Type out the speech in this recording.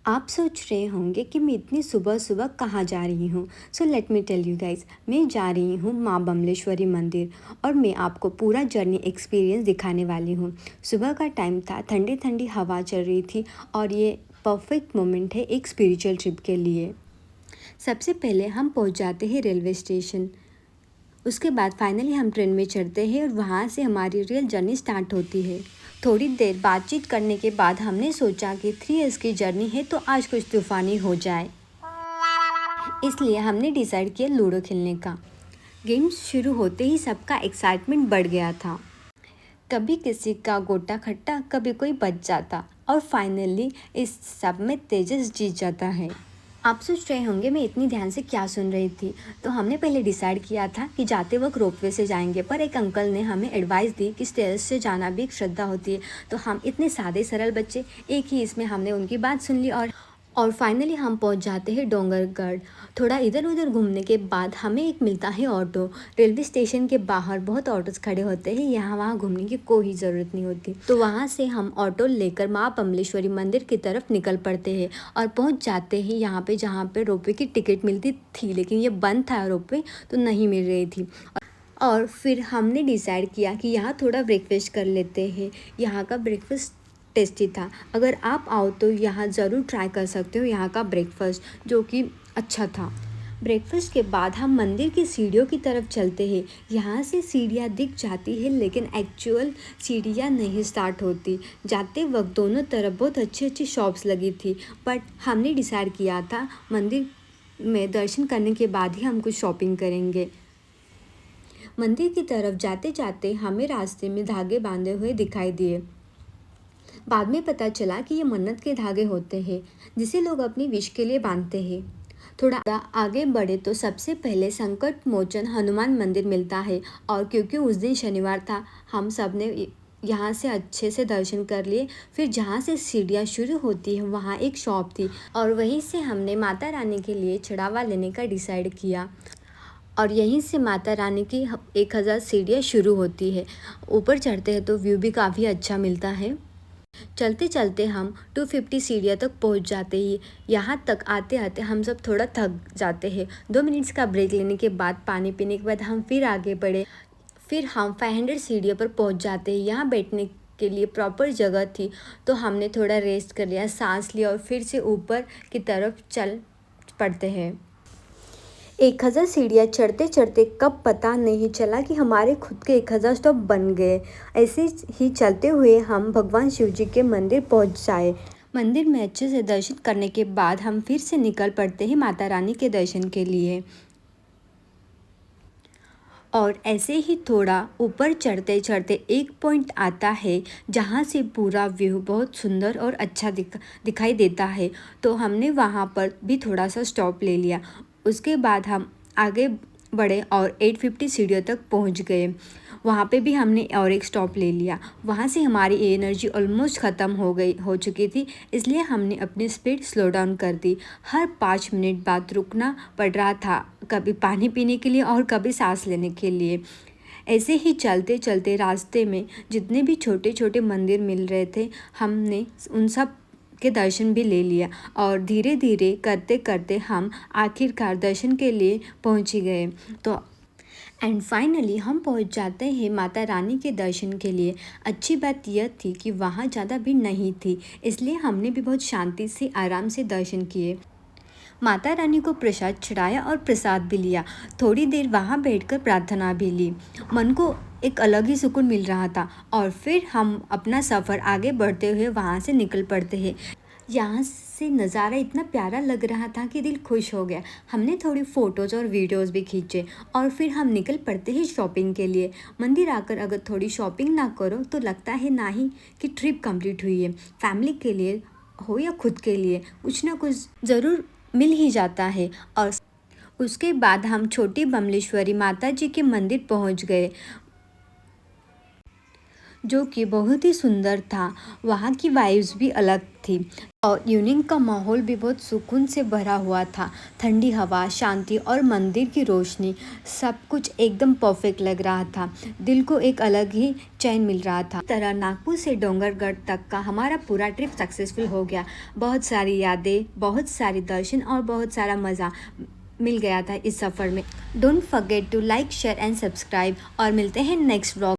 आप सोच रहे होंगे कि मैं इतनी सुबह सुबह कहाँ जा रही हूँ। So let me tell you guys, मैं जा रही हूँ माँ बमलेश्वरी मंदिर और मैं आपको पूरा जर्नी एक्सपीरियंस दिखाने वाली हूँ। सुबह का टाइम था, ठंडी ठंडी हवा चल रही थी और ये परफेक्ट मोमेंट है एक स्पिरिचुअल ट्रिप के लिए। सबसे पहले हम पहुँच जाते हैं रेलवे स्टेशन। उसके बाद फाइनली हम ट्रेन में चढ़ते हैं और वहाँ से हमारी रियल जर्नी स्टार्ट होती है। थोड़ी देर बातचीत करने के बाद हमने सोचा कि 3 इयर्स की जर्नी है तो आज कुछ तूफ़ानी हो जाए, इसलिए हमने डिसाइड किया लूडो खेलने का। गेम्स शुरू होते ही सबका एक्साइटमेंट बढ़ गया था। कभी किसी का गोटा खट्टा, कभी कोई बच जाता और फाइनली इस सब में तेजस जीत जाता है। आप सोच रहे होंगे मैं इतनी ध्यान से क्या सुन रही थी। तो हमने पहले डिसाइड किया था कि जाते वक्त रोपवे से जाएंगे, पर एक अंकल ने हमें एडवाइस दी कि स्टेयर्स से जाना भी एक श्रद्धा होती है। तो हम इतने सादे सरल बच्चे, एक ही इसमें हमने उनकी बात सुन ली और फाइनली हम पहुंच जाते हैं डोंगरगढ़। थोड़ा इधर उधर घूमने के बाद हमें एक मिलता है ऑटो। रेलवे स्टेशन के बाहर बहुत ऑटोस खड़े होते हैं, यहाँ वहाँ घूमने की कोई ज़रूरत नहीं होती। तो वहाँ से हम ऑटो लेकर माँ बमलेश्वरी मंदिर की तरफ निकल पड़ते हैं और पहुँच जाते हैं यहाँ पे जहाँ पे रोपवे की टिकट मिलती थी, लेकिन ये बंद था रोपवे, तो नहीं मिल रही थी। और फिर हमने डिसाइड किया कि यहाँ थोड़ा ब्रेकफास्ट कर लेते हैं। यहाँ का ब्रेकफास्ट टेस्टी था। अगर आप आओ तो यहाँ ज़रूर ट्राई कर सकते हो यहाँ का ब्रेकफास्ट, जो कि अच्छा था। ब्रेकफास्ट के बाद हम मंदिर की सीढ़ियों की तरफ चलते हैं। यहाँ से सीढ़ियाँ दिख जाती है, लेकिन एक्चुअल सीढ़ियाँ नहीं स्टार्ट होती। जाते वक्त दोनों तरफ बहुत अच्छी अच्छी शॉप्स लगी थी, बट हमने डिसाइड किया था मंदिर में दर्शन करने के बाद ही हम कुछ शॉपिंग करेंगे। मंदिर की तरफ जाते जाते हमें रास्ते में धागे बांधे हुए दिखाई दिए। बाद में पता चला कि ये मन्नत के धागे होते हैं, जिसे लोग अपनी विश के लिए बांधते हैं। थोड़ा आगे बढ़े तो सबसे पहले संकट मोचन हनुमान मंदिर मिलता है, और क्योंकि उस दिन शनिवार था, हम सब ने यहाँ से अच्छे से दर्शन कर लिए। फिर जहाँ से सीढ़ियाँ शुरू होती है वहाँ एक शॉप थी और वहीं से हमने माता रानी के लिए चढ़ावा लेने का डिसाइड किया। और यहीं से माता रानी की 1000 सीढ़ियाँ शुरू होती है। ऊपर चढ़ते हैं तो व्यू भी काफ़ी अच्छा मिलता है। चलते चलते हम 250 सीढ़ियाँ तक पहुँच जाते ही। यहाँ तक आते आते हम सब थोड़ा थक जाते हैं। 2 मिनट्स का ब्रेक लेने के बाद, पानी पीने के बाद हम फिर आगे बढ़े। फिर हम 500 सीढ़ियों पर पहुँच जाते हैं। यहाँ बैठने के लिए प्रॉपर जगह थी, तो हमने थोड़ा रेस्ट कर लिया, सांस लिया और फिर से ऊपर की तरफ चल पड़ते हैं। 1000 सीढ़ियाँ चढ़ते चढ़ते कब पता नहीं चला कि हमारे खुद के 1000 स्टॉप बन गए। ऐसे ही चलते हुए हम भगवान शिव जी के मंदिर पहुंच जाए। मंदिर में अच्छे से दर्शन करने के बाद हम फिर से निकल पड़ते हैं माता रानी के दर्शन के लिए। और ऐसे ही थोड़ा ऊपर चढ़ते चढ़ते एक पॉइंट आता है जहाँ से पूरा व्यू बहुत सुंदर और अच्छा दिखाई देता है। तो हमने वहाँ पर भी थोड़ा सा स्टॉप ले लिया। उसके बाद हम आगे बढ़े और 850 सीढ़ियों तक पहुँच गए। वहाँ पे भी हमने और एक स्टॉप ले लिया। वहाँ से हमारी एनर्जी ऑलमोस्ट ख़त्म हो चुकी थी, इसलिए हमने अपनी स्पीड स्लो डाउन कर दी। हर 5 मिनट बाद रुकना पड़ रहा था, कभी पानी पीने के लिए और कभी सांस लेने के लिए। ऐसे ही चलते चलते रास्ते में जितने भी छोटे छोटे मंदिर मिल रहे थे, हमने उन सब के दर्शन भी ले लिया और धीरे धीरे करते करते हम आखिरकार दर्शन के लिए पहुँच गए। तो एंड फाइनली हम पहुंच जाते हैं माता रानी के दर्शन के लिए। अच्छी बात यह थी कि वहाँ ज़्यादा भीड़ नहीं थी, इसलिए हमने भी बहुत शांति से आराम से दर्शन किए। माता रानी को प्रसाद चढ़ाया और प्रसाद भी लिया। थोड़ी देर वहाँ बैठकर प्रार्थना भी ली। मन को एक अलग ही सुकून मिल रहा था। और फिर हम अपना सफ़र आगे बढ़ते हुए वहाँ से निकल पड़ते हैं। यहाँ से नज़ारा इतना प्यारा लग रहा था कि दिल खुश हो गया। हमने थोड़ी फ़ोटोज़ और वीडियोज़ भी खींचे और फिर हम निकल पड़ते हैं शॉपिंग के लिए। मंदिर आकर अगर थोड़ी शॉपिंग ना करो तो लगता है ना ही कि ट्रिप कंप्लीट हुई है। फैमिली के लिए हो या खुद के लिए, कुछ ना कुछ ज़रूर मिल ही जाता है। और उसके बाद हम छोटी बमलेश्वरी माता जी के मंदिर पहुँच गए। जो कि बहुत ही सुंदर था। वहाँ की वाइब्स भी अलग थी और इवनिंग का माहौल भी बहुत सुकून से भरा हुआ था। ठंडी हवा, शांति और मंदिर की रोशनी, सब कुछ एकदम परफेक्ट लग रहा था। दिल को एक अलग ही चैन मिल रहा था। इस तरह नागपुर से डोंगरगढ़ तक का हमारा पूरा ट्रिप सक्सेसफुल हो गया। बहुत सारी यादें, बहुत सारी दर्शन और बहुत सारा मज़ा मिल गया था इस सफ़र में। Don't forget to like, share and subscribe और मिलते हैं नेक्स्ट व्लॉग।